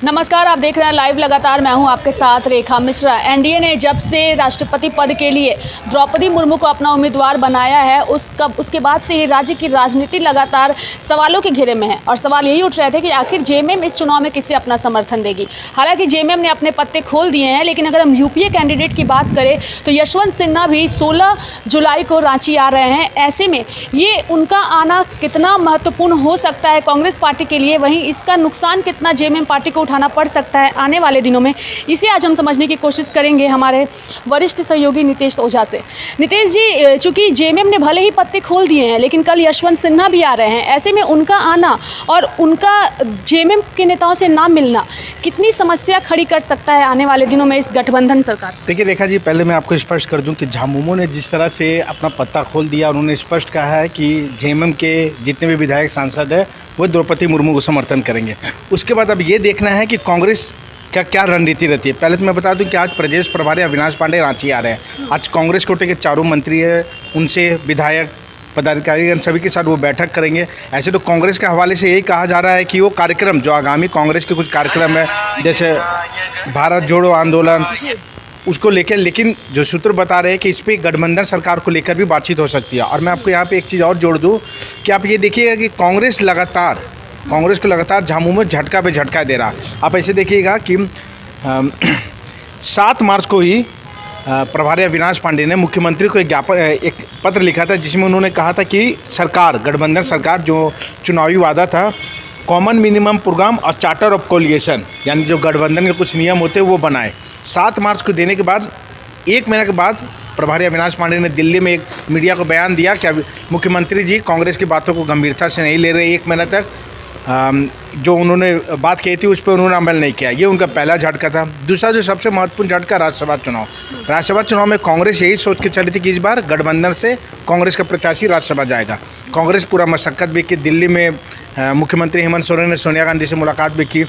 नमस्कार, आप देख रहे हैं लाइव लगातार। मैं हूं आपके साथ रेखा मिश्रा। एनडीए ने जब से राष्ट्रपति पद के लिए द्रौपदी मुर्मू को अपना उम्मीदवार बनाया है उसके बाद से ही राज्य की राजनीति लगातार सवालों के घेरे में है और सवाल यही उठ रहे थे कि आखिर जेएमएम इस चुनाव में किसे अपना समर्थन देगी। हालांकि जेएमएम ने अपने पत्ते खोल दिए हैं, लेकिन अगर हम यूपीए कैंडिडेट की बात करें तो यशवंत सिन्हा भी 16 जुलाई को रांची आ रहे हैं। ऐसे में ये उनका आना कितना महत्वपूर्ण हो सकता है कांग्रेस पार्टी के लिए, वहीं इसका नुकसान कितना जेएमएम पार्टी को उठाना पड़ सकता है आने वाले दिनों में, इसे आज हम समझने की कोशिश करेंगे हमारे वरिष्ठ सहयोगी नितेश ओझा से। नितेश जी, चूंकि जेएमएम ने भले ही पत्ते खोल दिए हैं, लेकिन कल यशवंत सिन्हा भी आ रहे हैं। ऐसे में उनका आना और उनका जेएमएम के नेताओं से ना मिलना कितनी समस्या खड़ी कर सकता है आने वाले दिनों में इस गठबंधन सरकार। देखिए रेखा जी, पहले मैं आपको स्पष्ट कर दूं कि झामुमो ने जिस तरह से अपना पत्ता खोल दिया, उन्होंने स्पष्ट कहा है कि जेएमएम के जितने भी विधायक सांसद हैं वो द्रौपदी मुर्मू को समर्थन करेंगे। उसके बाद अब ये देखना है कि कांग्रेस का क्या रणनीति रहती है। पहले तो मैं बता दूं कि आज प्रदेश प्रभारी अविनाश पांडे रांची आ रहे हैं। आज कांग्रेस कोटे के चारों मंत्री हैं, उनसे विधायक पदाधिकारी सभी के साथ वो बैठक करेंगे। ऐसे तो कांग्रेस के हवाले से यही कहा जा रहा है कि वो कार्यक्रम जो आगामी कांग्रेस के कुछ कार्यक्रम है, जैसे भारत जोड़ो आंदोलन, उसको लेकर, लेकिन जो सूत्र बता रहे हैं कि इस पर गठबंधन सरकार को लेकर भी बातचीत हो सकती है। और मैं आपको यहाँ पे एक चीज़ और जोड़ दूँ कि आप ये देखिएगा कि कांग्रेस को लगातार झामुमो झटका पे झटका दे रहा। आप ऐसे देखिएगा कि 7 मार्च को ही प्रभारी अविनाश पांडे ने मुख्यमंत्री को एक पत्र लिखा था, जिसमें उन्होंने कहा था कि सरकार, गठबंधन सरकार, जो चुनावी वादा था कॉमन मिनिमम प्रोग्राम और चार्टर ऑफ कोलिएशन, यानी जो गठबंधन के कुछ नियम होते हैं वो बनाए। 7 मार्च को देने के बाद 1 महीने के बाद प्रभारी अविनाश पांडे ने दिल्ली में एक मीडिया को बयान दिया कि मुख्यमंत्री जी कांग्रेस की बातों को गंभीरता से नहीं ले रहे। 1 महीने तक जो उन्होंने बात कही थी उस पर उन्होंने अमल नहीं किया। ये उनका पहला झटका था। दूसरा जो सबसे महत्वपूर्ण झटका, राज्यसभा चुनाव में कांग्रेस यही सोच के चली थी कि इस बार गठबंधन से कांग्रेस का प्रत्याशी राज्यसभा जाएगा। कांग्रेस पूरा मशक्कत भी की, दिल्ली में मुख्यमंत्री हेमंत सोरेन ने सोनिया गांधी से मुलाकात भी की।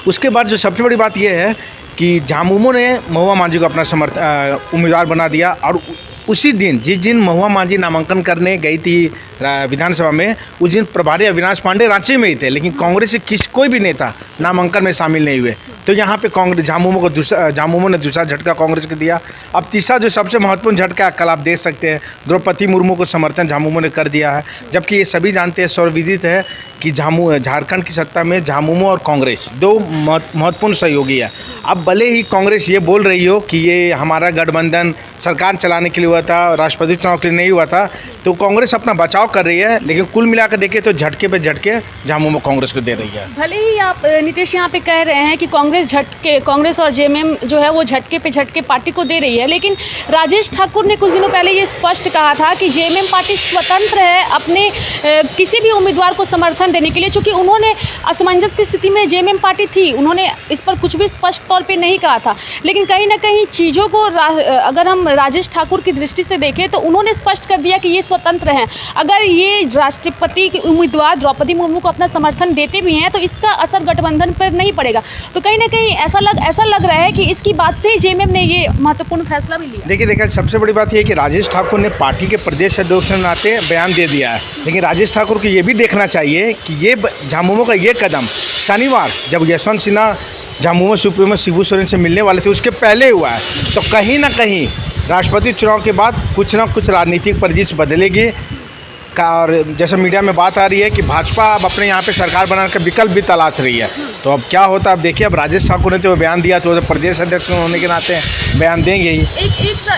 उसके बाद जो सबसे बड़ी बात यह है कि झामुमो ने महुआ मांझी को अपना उम्मीदवार बना दिया। और उसी दिन, जिस दिन महुआ मांझी नामांकन करने गई थी विधानसभा में, उस दिन प्रभारी अविनाश पांडे रांची में ही थे, लेकिन कांग्रेस के कोई भी नेता नामांकन में शामिल नहीं हुए। तो यहाँ पे झामुमो ने दूसरा झटका कांग्रेस को दिया। अब तीसरा जो सबसे महत्वपूर्ण झटका कल आप देख सकते हैं, द्रौपदी मुर्मू को समर्थन झामुमो ने कर दिया है। जबकि ये सभी जानते हैं, सर्वविदित है कि झारखंड की सत्ता में झामुमो और कांग्रेस 2 महत्वपूर्ण सहयोगी है। अब भले ही कांग्रेस ये बोल रही हो कि ये हमारा गठबंधन सरकार चलाने के लिए हुआ था, राष्ट्रपति चुनाव के लिए नहीं हुआ था, तो कांग्रेस अपना बचाव कर रही है, लेकिन कुल मिलाकर देखें तो झटके पे झटके झामुमो कांग्रेस को दे रही है। भले ही आप नितेश यहाँ पे कह रहे हैं कि कांग्रेस और जेएमएम जो है वो झटके पे झटके पार्टी को दे रही है, लेकिन राजेश ठाकुर ने कुछ दिनों पहले ये स्पष्ट कहा था कि जेएमएम पार्टी स्वतंत्र है अपने किसी भी उम्मीदवार को समर्थन देने के लिए। चूंकि उन्होंने असमंजस की स्थिति में जेएमएम पार्टी थी, उन्होंने इस पर कुछ भी स्पष्ट तौर पे नहीं कहा था, लेकिन कहीं ना कहीं चीज़ों को अगर हम राजेश ठाकुर की दृष्टि से देखें तो उन्होंने स्पष्ट कर दिया कि ये स्वतंत्र हैं। अगर ये राष्ट्रपति के उम्मीदवार द्रौपदी मुर्मू को अपना समर्थन देते भी हैं तो इसका असर गठबंधन पर नहीं पड़ेगा। तो कहीं ना कहीं ऐसा लग रहा है कि इसकी बात से ही जेएमएम ने ये महत्वपूर्ण फैसला भी लिया। देखिए सबसे बड़ी बात यह है कि राजेश ठाकुर ने पार्टी के प्रदेश अध्यक्ष के नाते बयान दे दिया है, लेकिन राजेश ठाकुर को ये भी देखना चाहिए कि ये झामुमो का ये कदम शनिवार, जब यशवंत सिन्हा झामुमो सुप्रीमो शिबू सोरेन से मिलने वाले थे, उसके पहले हुआ है। तो कहीं ना कहीं राष्ट्रपति चुनाव के बाद कुछ ना कुछ राजनीतिक परिदृश्य बदलेगी। और जैसे मीडिया में बात आ रही है कि भाजपा अब अपने यहाँ पे सरकार बनाने का विकल्प भी तलाश रही है। तो अब क्या होता है, अब देखिए। अब राजेश ठाकुर ने तो बयान दिया, तो प्रदेश अध्यक्ष होने के नाते बयान देंगे ही।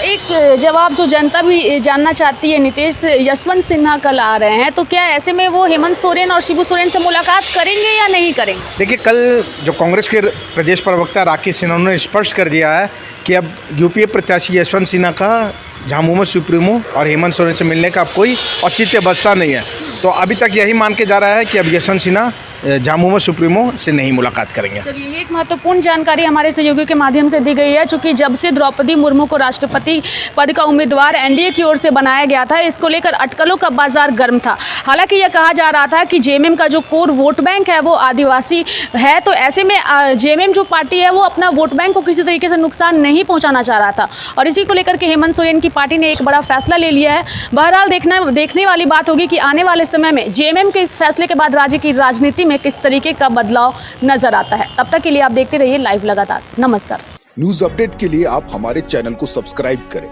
एक जवाब जो जनता भी जानना चाहती है नितेश, यशवंत सिन्हा कल आ रहे हैं, तो क्या ऐसे में वो हेमंत सोरेन और शिबू सोरेन से मुलाकात करेंगे या नहीं करेंगे? देखिए, कल जो कांग्रेस के प्रदेश प्रवक्ता राकेश सिन्हा, उन्होंने स्पष्ट कर दिया है कि अब यूपीए प्रत्याशी यशवंत सिन्हा का झामुमो सुप्रीमो और हेमंत सोरेन से मिलने का अब कोई औचित्य बचता नहीं है। तो अभी तक यही मान के जा रहा है कि अब यशवंत सिन्हा झामुमो सुप्रीमो से नहीं मुलाकात करेंगे। चलिए, एक महत्वपूर्ण जानकारी हमारे सहयोगियों के माध्यम से दी गई है। चूंकि जब से द्रौपदी मुर्मू को राष्ट्रपति पद का उम्मीदवार एनडीए की ओर से बनाया गया था, इसको लेकर अटकलों का बाजार गर्म था। हालांकि यह कहा जा रहा था कि जेएमएम का जो कोर वोट बैंक है वो आदिवासी है, तो ऐसे में जेएमएम जो पार्टी है वो अपना वोट बैंक को किसी तरीके से नुकसान नहीं पहुँचाना चाह रहा था, और इसी को लेकर के हेमंत सोरेन की पार्टी ने एक बड़ा फैसला ले लिया है। बहरहाल देखने वाली बात होगी कि आने वाले समय में जेएमएम के इस फैसले के बाद राज्य की राजनीति में किस तरीके का बदलाव नजर आता है। तब तक के लिए आप देखते रहिए लाइव लगातार। नमस्कार। न्यूज अपडेट के लिए आप हमारे चैनल को सब्सक्राइब करें।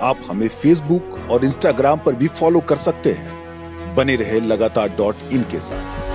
आप हमें फेसबुक और इंस्टाग्राम पर भी फॉलो कर सकते हैं। बने रहे लगातार.in के साथ।